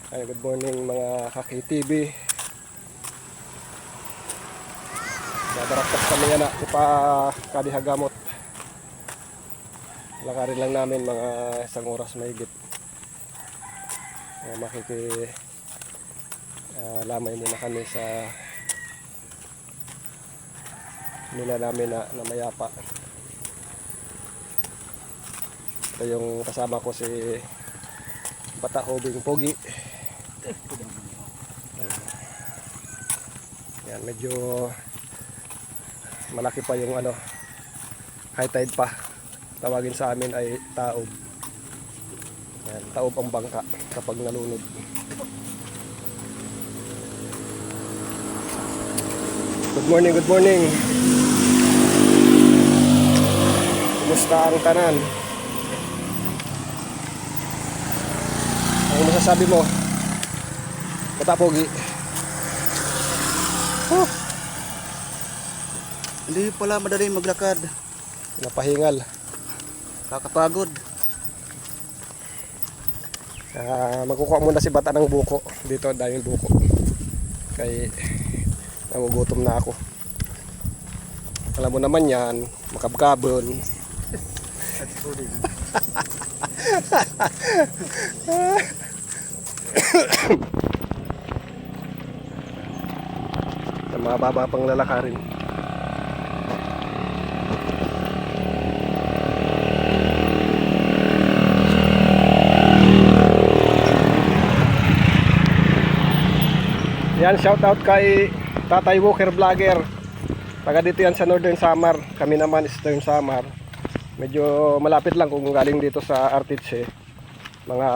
Ay, good morning mga ka-KTV. Nadaraktas kami yan na ipa kadihagamot. Lakarin lang namin mga isang oras mahigit. Lamay muna kami sa nila namin na mayapa. Ito yung kasama ko si Bata Hobing Pogi. Yan, medyo malaki pa yung high tide pa. Tawagin sa amin ay taob. Yan, taob ang bangka kapag nalunod. Good morning, good morning. Kumusta ang tanan? Ano masasabi mo? Bata Pogi. Hindi pala madaling maglakad. Napahingal. Kakapagod. Magkukuha muna si Bata ng buko. Dito daming buko. Kay nagugutom na ako. Alam mo naman yan, makabkabon. Sa mababa pang lalakarin. Yan, shout out kay Tatay Walker Vlogger. Taga dito yan sa Northern Samar. Kami naman Eastern Samar. Medyo malapit lang kung galing dito sa Artiche. Mga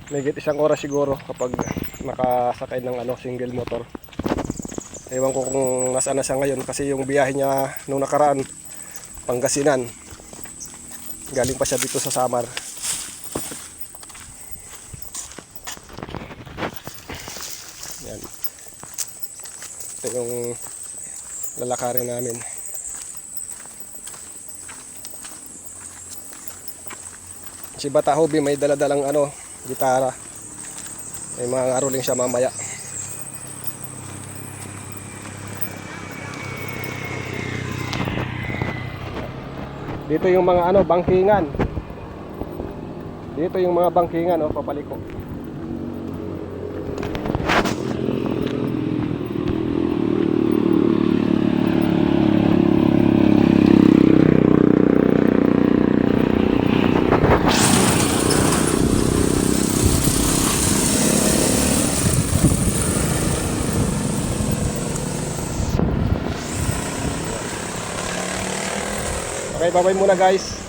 megit isang oras siguro kapag nakasakay ng single motor. Ewan ko kung nasaan na siya ngayon kasi yung biyahe niya nung nakaraan Pangasinan. Galing pa siya dito sa Samar. Yan. Ito yung lalakarin namin. Si Bata Hobby may daladalang gitara. May mga ngaruling siya mamaya. Dito yung mga bangkingan. Dito yung mga bangkingan papaliko. Okay, bye-bye muna guys.